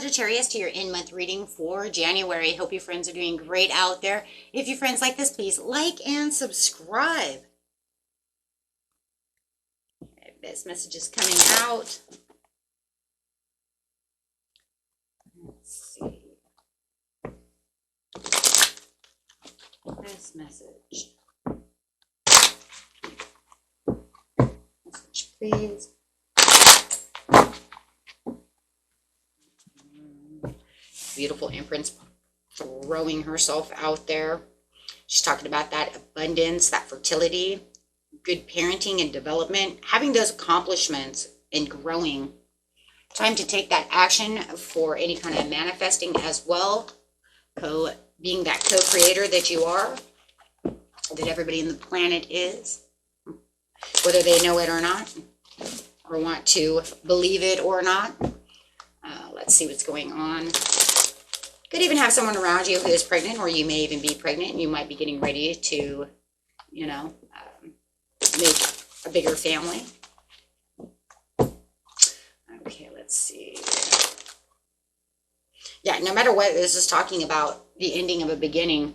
Sagittarius, to your in-month reading for January. Hope you friends are doing great out there. If you friends like this, please like and subscribe. This message is coming out. Let's see. This message. Message, please. Beautiful Empress throwing herself out there. She's talking about that abundance, that fertility, good parenting and development, having those accomplishments and growing. Time to take that action for any kind of manifesting as well. Being that co-creator that you are, that everybody in the planet is, whether they know it or not, or want to believe it or not. Let's see what's going on. Could even have someone around you who is pregnant, or you may even be pregnant and you might be getting ready to, you know, make a bigger family. Okay, let's see. Yeah, no matter what, this is talking about the ending of a beginning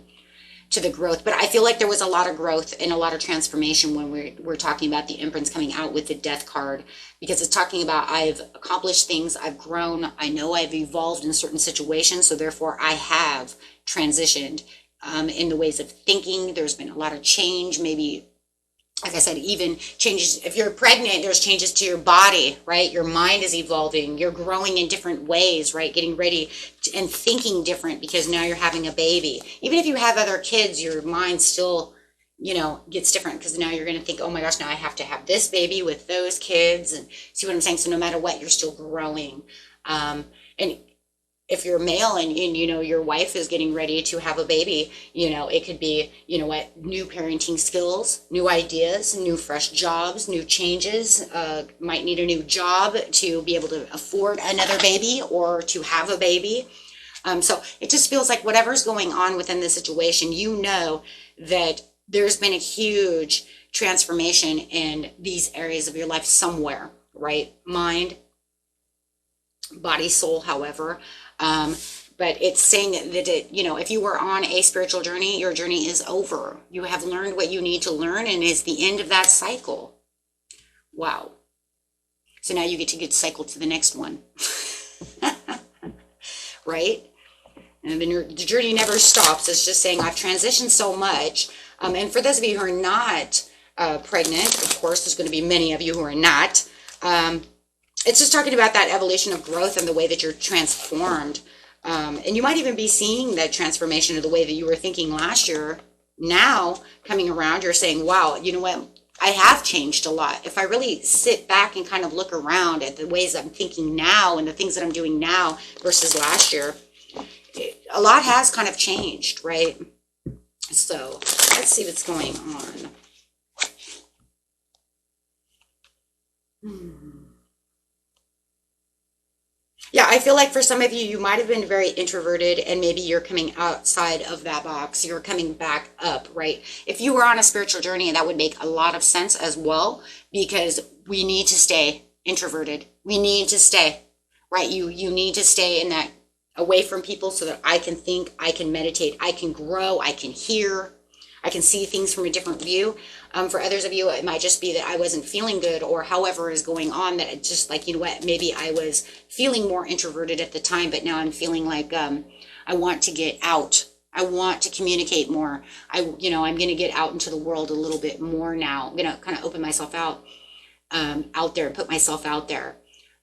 to the growth. But I feel like there was a lot of growth and a lot of transformation when we're talking about the Empress coming out with the Death card, because it's talking about I've accomplished things, I've grown, I know I've evolved in certain situations, so therefore I have transitioned in the ways of thinking. There's been a lot of change, maybe, like I said, even changes. If you're pregnant, there's changes to your body, right? Your mind is evolving. You're growing in different ways, right? Getting ready and thinking different because now you're having a baby. Even if you have other kids, your mind still, you know, gets different because now you're going to think, oh my gosh, now I have to have this baby with those kids. And see what I'm saying? So no matter what, you're still growing. And if you're male and you know your wife is getting ready to have a baby, you know, it could be, you know what, new parenting skills, new ideas, new fresh jobs, new changes. Might need a new job to be able to afford another baby or to have a baby. So it just feels like whatever's going on within the situation, you know that there's been a huge transformation in these areas of your life somewhere, right? Mind, body, soul, however. But it's saying that it, you know, if you were on a spiritual journey, your journey is over. You have learned what you need to learn, and it's the end of that cycle. Wow. So now you get cycle to the next one. Right? And then the journey never stops. It's just saying I've transitioned so much. And for those of you who are not pregnant, of course, there's going to be many of you who are not. It's just talking about that evolution of growth and the way that you're transformed. And you might even be seeing that transformation of the way that you were thinking last year. Now, coming around, you're saying, wow, you know what? I have changed a lot. If I really sit back and kind of look around at the ways I'm thinking now and the things that I'm doing now versus last year, a lot has kind of changed, right? So let's see what's going on. Yeah, I feel like for some of you, you might have been very introverted and maybe you're coming outside of that box. You're coming back up, right? If you were on a spiritual journey, that would make a lot of sense as well, because we need to stay introverted. We need to stay, right? You need to stay in that, away from people, so that I can think, I can meditate, I can grow, I can hear, I can see things from a different view. For others of you, it might just be that I wasn't feeling good, or however is going on, that it's just like, you know what, maybe I was feeling more introverted at the time, but now I'm feeling like I want to get out. I want to communicate more. I'm going to get out into the world a little bit more now. I'm going to kind of open myself out there, put myself out there.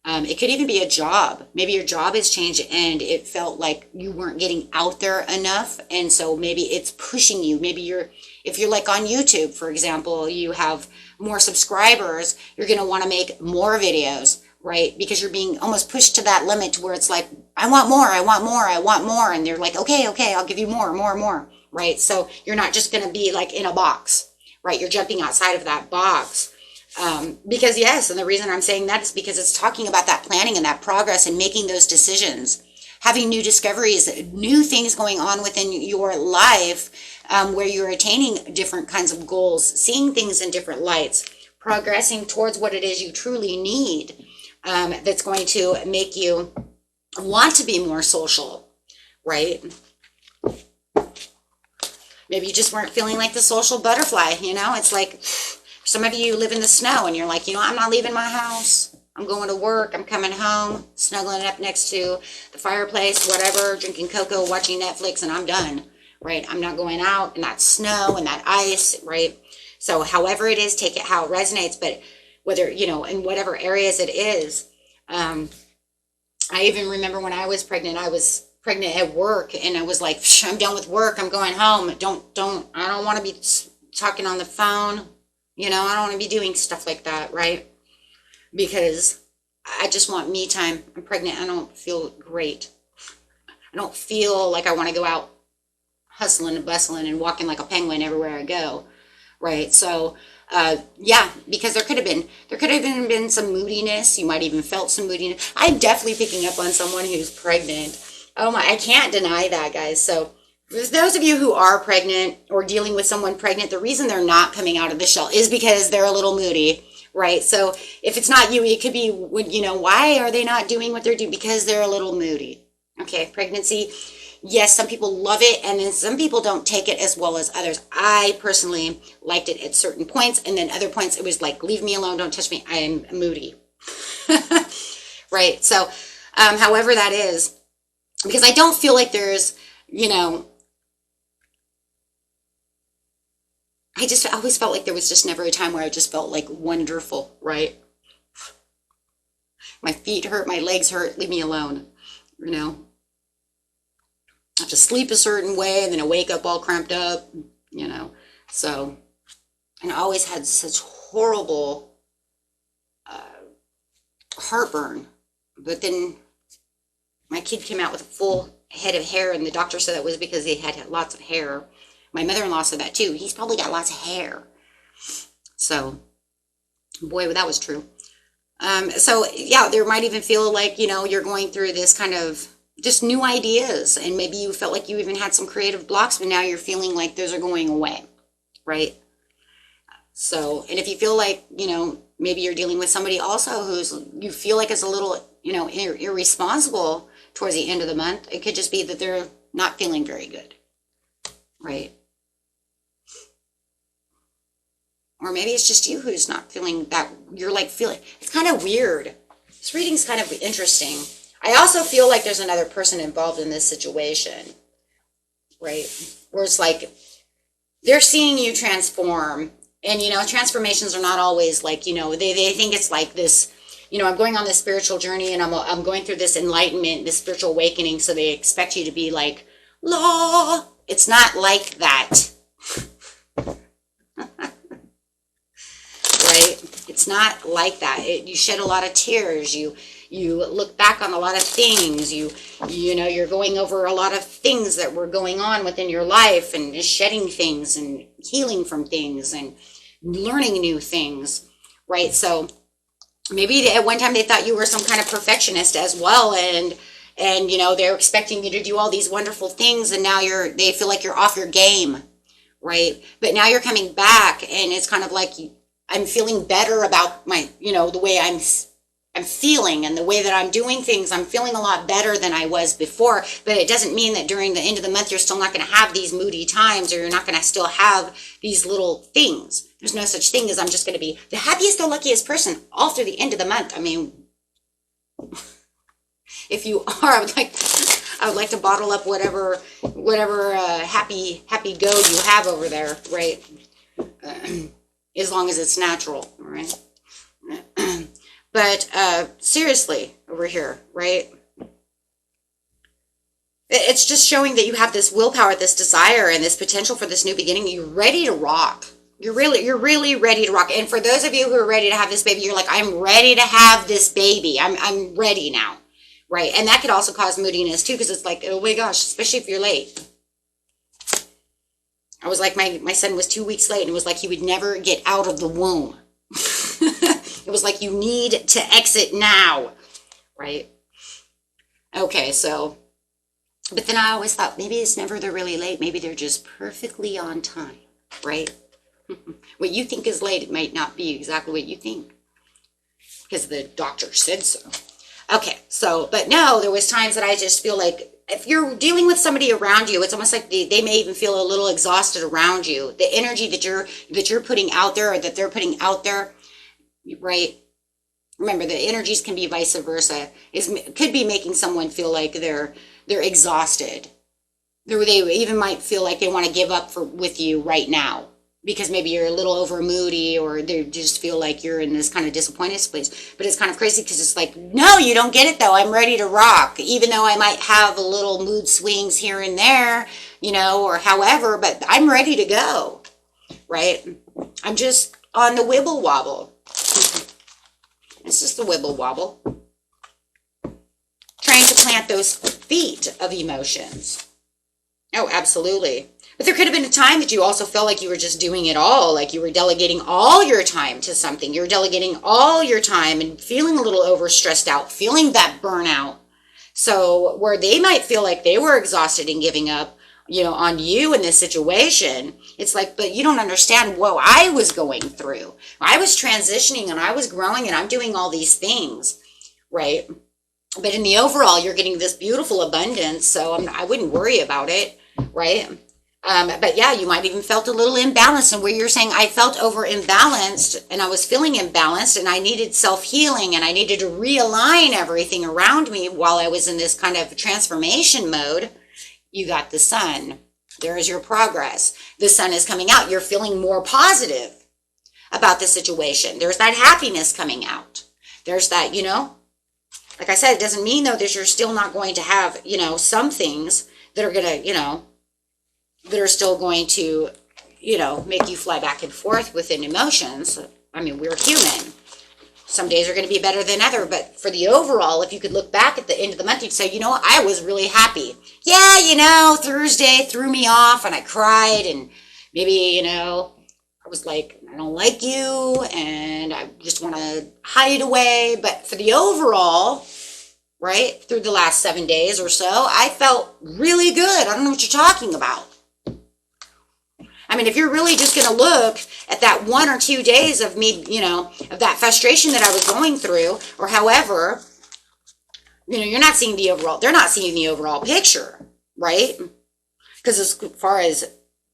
It could even be a job. Maybe your job has changed and it felt like you weren't getting out there enough. And so maybe it's pushing you. Maybe if you're like on YouTube, for example, you have more subscribers, you're going to want to make more videos, right? Because you're being almost pushed to that limit to where it's like, I want more, I want more, I want more. And they're like, okay, I'll give you more, right? So you're not just going to be like in a box, right? You're jumping outside of that box. Because yes, and the reason I'm saying that is because it's talking about that planning and that progress and making those decisions, having new discoveries, new things going on within your life, where you're attaining different kinds of goals, seeing things in different lights, progressing towards what it is you truly need, that's going to make you want to be more social, right? Maybe you just weren't feeling like the social butterfly, you know? It's like some of you live in the snow and you're like, you know, I'm not leaving my house. I'm going to work. I'm coming home, snuggling up next to the fireplace, whatever, drinking cocoa, watching Netflix, and I'm done, right? I'm not going out in that snow and that ice, right? So however it is, take it how it resonates, but whether, you know, in whatever areas it is. I even remember when I was pregnant at work, and I was like, I'm done with work. I'm going home. I don't want to be talking on the phone. You know, I don't want to be doing stuff like that, right? Because I just want me time. I'm pregnant. I don't feel great. I don't feel like I want to go out hustling and bustling and walking like a penguin everywhere I go, right? So, yeah, because there could have even been some moodiness. You might even felt some moodiness. I'm definitely picking up on someone who's pregnant. Oh my, I can't deny that, guys. So for those of you who are pregnant or dealing with someone pregnant, the reason they're not coming out of the shell is because they're a little moody, right? So if it's not you, it could be, you know, why are they not doing what they're doing? Because they're a little moody. Okay, pregnancy. Yes, some people love it, and then some people don't take it as well as others. I personally liked it at certain points, and then other points it was like, leave me alone, don't touch me, I am moody. Right, so however that is, because I don't feel like there's, you know, I always felt like there was just never a time where I just felt like wonderful, right? My feet hurt, my legs hurt, leave me alone, you know? I have to sleep a certain way and then I wake up all cramped up, you know? So, and I always had such horrible heartburn. But then my kid came out with a full head of hair, and the doctor said that was because he had lots of hair. My mother-in-law said that too. He's probably got lots of hair. So, boy, that was true. So, yeah, there might even feel like, you know, you're going through this kind of just new ideas, and maybe you felt like you even had some creative blocks, but now you're feeling like those are going away, right? So, and if you feel like, you know, maybe you're dealing with somebody also you feel like is a little, you know, irresponsible towards the end of the month, it could just be that they're not feeling very good, right? Or maybe it's just you who's not feeling that, you're like feeling, it's kind of weird. This reading's kind of interesting. I also feel like there's another person involved in this situation, right? Where it's like, they're seeing you transform, and, you know, transformations are not always like, you know, they think it's like this, you know, I'm going on this spiritual journey, and I'm going through this enlightenment, this spiritual awakening, so they expect you to be like, la. It's not like that. Right? It's not like that. You shed a lot of tears. You look back on a lot of things. You know, you're going over a lot of things that were going on within your life, and just shedding things and healing from things and learning new things, right? So maybe at one time they thought you were some kind of perfectionist as well, and you know, they're expecting you to do all these wonderful things, and now they feel like you're off your game, right? But now you're coming back, and it's kind of like I'm feeling better about my, you know, the way I'm feeling and the way that I'm doing things. I'm feeling a lot better than I was before, but it doesn't mean that during the end of the month you're still not going to have these moody times, or you're not going to still have these little things. There's no such thing as I'm just going to be the happiest or luckiest person all through the end of the month. I mean, if you are, I would like to bottle up whatever happy go you have over there, right? As long as it's natural, right? But seriously, over here, right? It's just showing that you have this willpower, this desire, and this potential for this new beginning. You're ready to rock. You're really ready to rock. And for those of you who are ready to have this baby, you're like, I'm ready to have this baby. I'm ready now, right? And that could also cause moodiness too, because it's like, oh my gosh, especially if you're late. I was like, my son was 2 weeks late, and it was like he would never get out of the womb. It was like, you need to exit now, right? Okay, so, but then I always thought, maybe it's never they're really late. Maybe they're just perfectly on time, right? What you think is late, it might not be exactly what you think, because the doctor said so. Okay, so, but no, there was times that I just feel like if you're dealing with somebody around you, it's almost like they may even feel a little exhausted around you. The energy that you're putting out there, or that they're putting out there, right? Remember, the energies can be vice versa. Could be making someone feel like they're exhausted. They even might feel like they want to give up with you right now, because maybe you're a little over moody, or they just feel like you're in this kind of disappointed place. But it's kind of crazy, because it's like, no, you don't get it though. I'm ready to rock, even though I might have a little mood swings here and there, or however, but I'm ready to go, right? I'm just on the wibble wobble. It's just the wibble wobble. Trying to plant those feet of emotions. Oh, absolutely. But there could have been a time that you also felt like you were just doing it all, like you were delegating all your time to something. You're delegating all your time and feeling a little overstressed out, feeling that burnout. So where they might feel like they were exhausted and giving up, on you in this situation, it's like, but you don't understand what I was going through. I was transitioning and I was growing and I'm doing all these things, right? But in the overall, you're getting this beautiful abundance, so I wouldn't worry about it, right? But yeah, you might even felt a little imbalanced, and where you're saying I felt over imbalanced and I was feeling imbalanced and I needed self-healing and I needed to realign everything around me while I was in this kind of transformation mode. You got the sun. There is your progress. The sun is coming out. You're feeling more positive about the situation. There's that happiness coming out. There's that, like I said, it doesn't mean though that you're still not going to have, some things that are going to, that are still going to, make you fly back and forth within emotions. I mean, we're human. Some days are going to be better than other, but for the overall, if you could look back at the end of the month, you'd say, I was really happy. Yeah, Thursday threw me off and I cried, and maybe, I was like, I don't like you and I just want to hide away. But for the overall, right, through the last 7 days or so, I felt really good. I don't know what you're talking about. I mean, if you're really just going to look at that 1 or 2 days of me, of that frustration that I was going through, or however, you're not seeing the overall, they're not seeing the overall picture, right? Because as far as,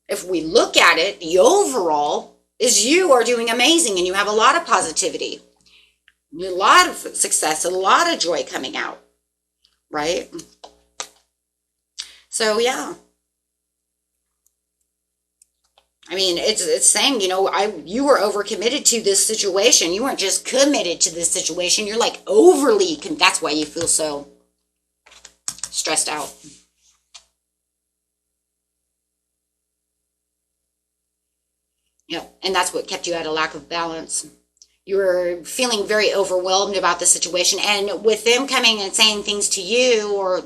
if we look at it, the overall is you are doing amazing and you have a lot of positivity, a lot of success, a lot of joy coming out, right? So, yeah. I mean, it's saying, you were overcommitted to this situation. You weren't just committed to this situation. You're like overly, that's why you feel so stressed out. Yep, and that's what kept you at a lack of balance. You were feeling very overwhelmed about the situation, and with them coming and saying things to you, or,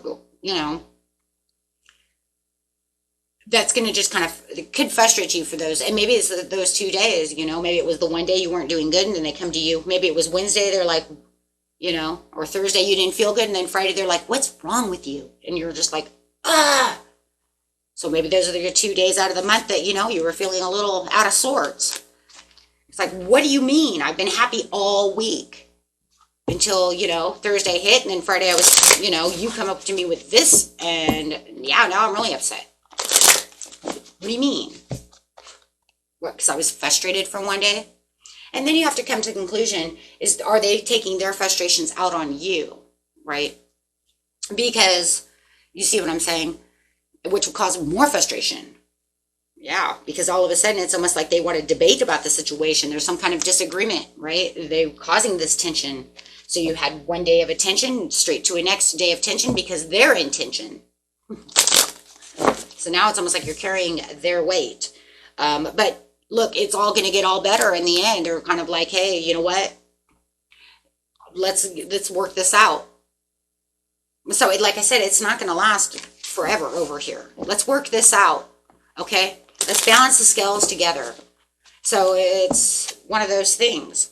that's going to just kind of, it could frustrate you for those. And maybe it's those 2 days, maybe it was the one day you weren't doing good and then they come to you. Maybe it was Wednesday, they're like, or Thursday you didn't feel good. And then Friday they're like, what's wrong with you? And you're just like, ah. So maybe those are your 2 days out of the month that, you were feeling a little out of sorts. It's like, what do you mean? I've been happy all week until, Thursday hit. And then Friday I was, you come up to me with this, and yeah, now I'm really upset. What do you mean? What, because I was frustrated for one day? And then you have to come to the conclusion, are they taking their frustrations out on you, right? Because, you see what I'm saying? Which will cause more frustration. Yeah, because all of a sudden it's almost like they want to debate about the situation. There's some kind of disagreement, right? They're causing this tension. So you had 1 day of attention straight to a next day of tension because they're in tension. So now it's almost like you're carrying their weight. But look, it's all going to get all better in the end. They're kind of like, hey, you know what? Let's work this out. So like I said, it's not going to last forever over here. Let's work this out. Okay? Let's balance the scales together. So it's one of those things.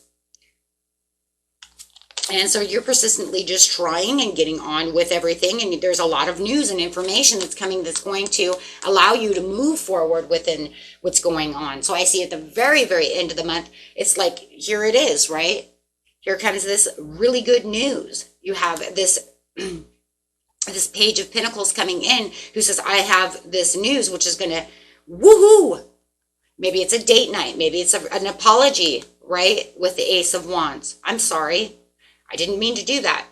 And so you're persistently just trying and getting on with everything. And there's a lot of news and information that's coming that's going to allow you to move forward within what's going on. So I see at the very, very end of the month, it's like, here it is, right? Here comes this really good news. you have this this Page of Pentacles coming in who says, I have this news, which is going to woohoo. Maybe it's a date night. Maybe it's an apology, right? With the Ace of Wands. I'm sorry. I didn't mean to do that,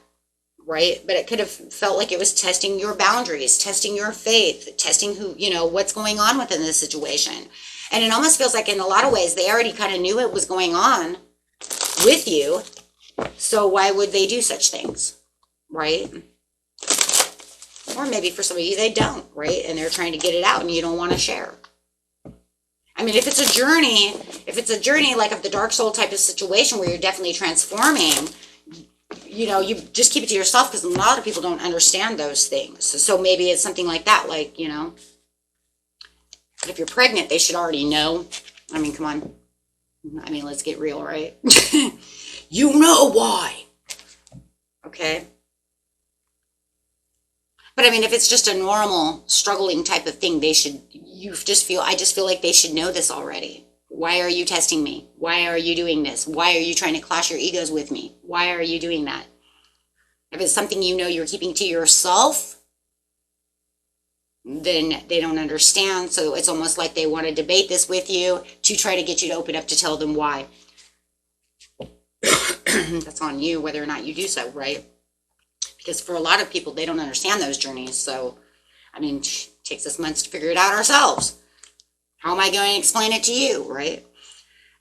right? But it could have felt like it was testing your boundaries, testing your faith, testing who, what's going on within this situation. And it almost feels like in a lot of ways, they already kind of knew it was going on with you. So why would they do such things, right? Or maybe for some of you, they don't, right? And they're trying to get it out and you don't want to share. I mean, if it's a journey like of the dark soul type of situation where you're definitely transforming, you just keep it to yourself because a lot of people don't understand those things. So maybe it's something like that, like, but if you're pregnant, they should already know. I mean, come on. I mean, let's get real, right? You know why. Okay. But I mean, if it's just a normal struggling type of thing, I just feel like they should know this already. Why are you testing me? Why are you doing this? Why are you trying to clash your egos with me? Why are you doing that? If it's something you're keeping to yourself, then they don't understand. So it's almost like they want to debate this with you to try to get you to open up to tell them why. That's on you, whether or not you do so, right? Because for a lot of people, they don't understand those journeys. So, I mean, it takes us months to figure it out ourselves. How am I going to explain it to you, right?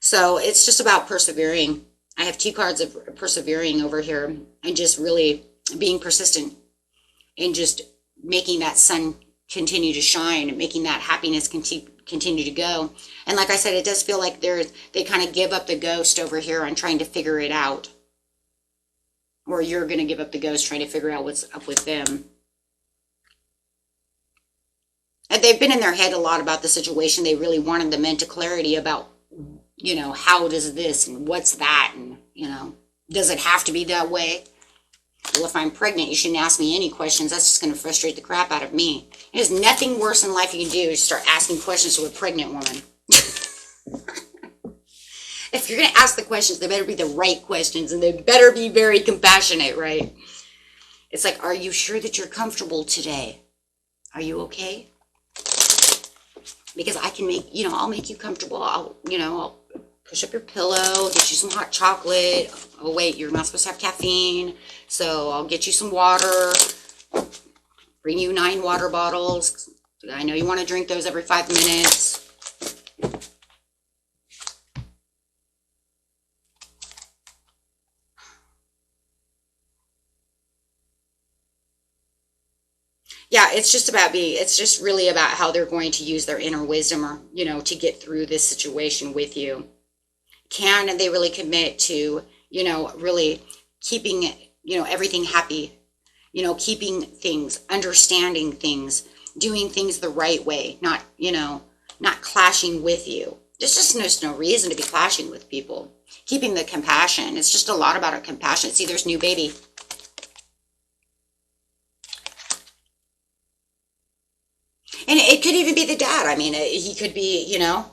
So it's just about persevering. I have 2 cards of persevering over here and just really being persistent and just making that sun continue to shine and making that happiness continue to go. And like I said, it does feel like they kind of give up the ghost over here on trying to figure it out. Or you're going to give up the ghost trying to figure out what's up with them. And they've been in their head a lot about the situation. They really wanted them into clarity about, how does this and what's that? And, does it have to be that way? Well, if I'm pregnant, you shouldn't ask me any questions. That's just going to frustrate the crap out of me. There's nothing worse in life you can do is start asking questions to a pregnant woman. If you're going to ask the questions, they better be the right questions and they better be very compassionate, right? It's like, are you sure that you're comfortable today? Are you okay? Because I can I'll make you comfortable. I'll push up your pillow, get you some hot chocolate. Oh, wait, you're not supposed to have caffeine. So I'll get you some water, bring you 9 water bottles. I know you want to drink those every 5 minutes. Yeah, it's just really about how they're going to use their inner wisdom or, to get through this situation with you. Can they really commit to, really keeping, everything happy, keeping things, understanding things, doing things the right way, not clashing with you. There's no reason to be clashing with people. Keeping the compassion. It's just a lot about our compassion. See, there's new baby. And it could even be the dad. I mean, he could be, you know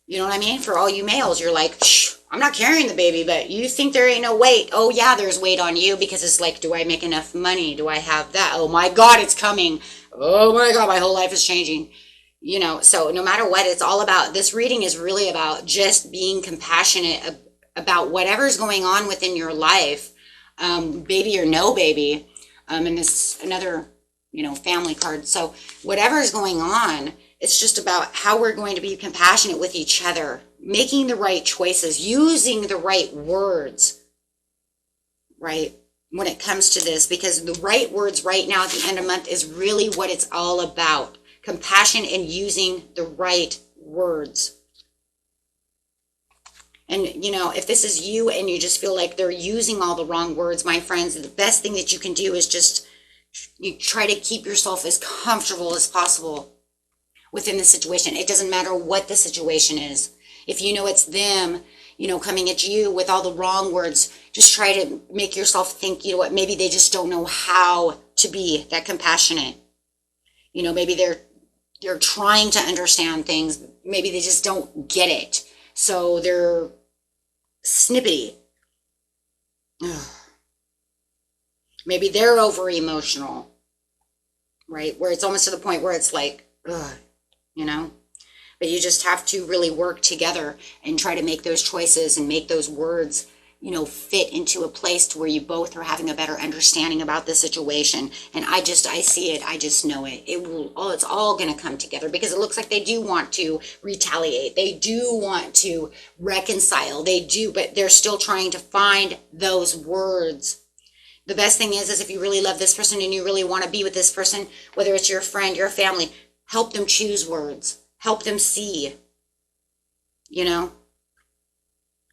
what I mean? For all you males, you're like, shh, I'm not carrying the baby, but you think there ain't no weight. Oh, yeah, there's weight on you because it's like, do I make enough money? Do I have that? Oh, my God, it's coming. Oh, my God, my whole life is changing. So no matter what, it's all about, this reading is really about just being compassionate about whatever's going on within your life, baby or no baby. And this another family card. So whatever is going on, it's just about how we're going to be compassionate with each other, making the right choices, using the right words, right? When it comes to this, because the right words right now at the end of the month is really what it's all about. Compassion and using the right words. And, if this is you and you just feel like they're using all the wrong words, my friends, the best thing that you can do is just you try to keep yourself as comfortable as possible within the situation. It doesn't matter what the situation is. If it's them, coming at you with all the wrong words, just try to make yourself think, maybe they just don't know how to be that compassionate. Maybe they're trying to understand things. Maybe they just don't get it. So they're snippety. Ugh. Maybe they're over emotional, right? Where it's almost to the point where it's like, ugh, you know? But you just have to really work together and try to make those choices and make those words, you know, fit into a place to where you both are having a better understanding about the situation. And I see it. I just know it. It's all going to come together, because it looks like they do want to retaliate. They do want to reconcile. They do, but they're still trying to find those words. The best thing is if you really love this person and you really want to be with this person, whether it's your friend, your family, help them choose words. Help them see, you know,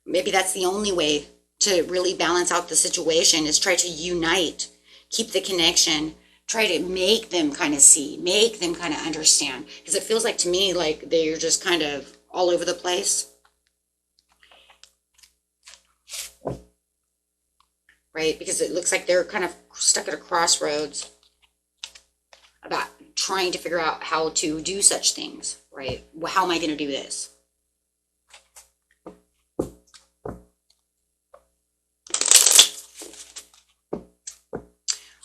maybe that's the only way to really balance out the situation, is try to unite, keep the connection, try to make them kind of see, make them kind of understand. Because it feels like to me like they're just kind of all over the place. Right? Because it looks like they're kind of stuck at a crossroads about trying to figure out how to do such things. Right? Well, how am I going to do this?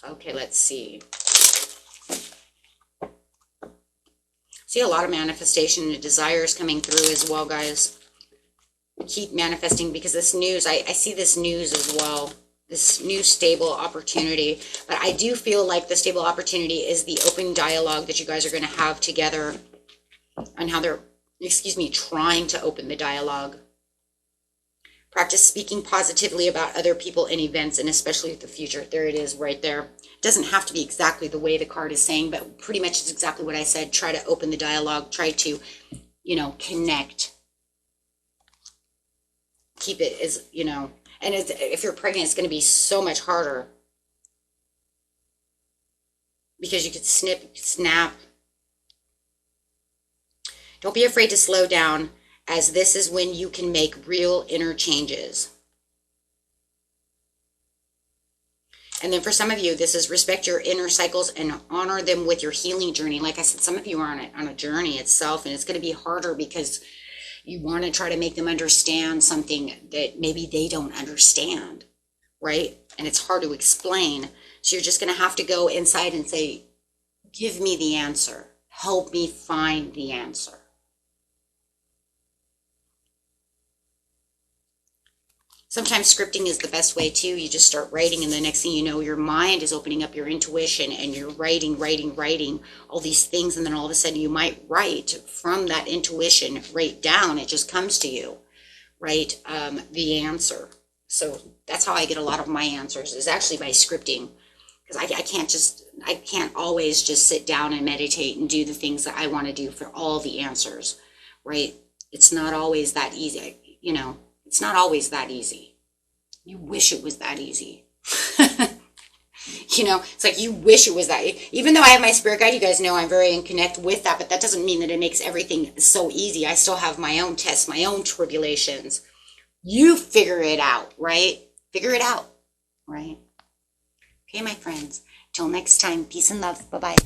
Okay, let's see. See a lot of manifestation and desires coming through as well, guys. Keep manifesting, because this news, I see this news as well. This new stable opportunity. But I do feel like the stable opportunity is the open dialogue that you guys are going to have together, on how they're, trying to open the dialogue. Practice speaking positively about other people and events, and especially the future. There it is right there. It doesn't have to be exactly the way the card is saying, but pretty much it's exactly what I said. Try to open the dialogue. Try to, connect. Keep it as, and if you're pregnant, it's going to be so much harder, because you could snap. Don't be afraid to slow down, as this is when you can make real inner changes. And then for some of you, this is respect your inner cycles and honor them with your healing journey. Like I said, some of you are on a journey itself, and it's going to be harder because you want to try to make them understand something that maybe they don't understand, right? And it's hard to explain. So you're just going to have to go inside and say, give me the answer. Help me find the answer. Sometimes scripting is the best way too. You just start writing, and the next thing you know, your mind is opening up your intuition, and you're writing all these things, and then all of a sudden you might write from that intuition right down. It just comes to you, right? The answer. So that's how I get a lot of my answers, is actually by scripting, because I can't always just sit down and meditate and do the things that I want to do for all the answers, right? It's not always that easy, It's not always that easy. You wish it was that easy. It's like you wish it was that. Even though I have my spirit guide, you guys know I'm very in connect with that, but that doesn't mean that it makes everything so easy. I still have my own tests, my own tribulations. You figure it out, right? Figure it out, right? Okay, my friends. Till next time, peace and love. Bye-bye.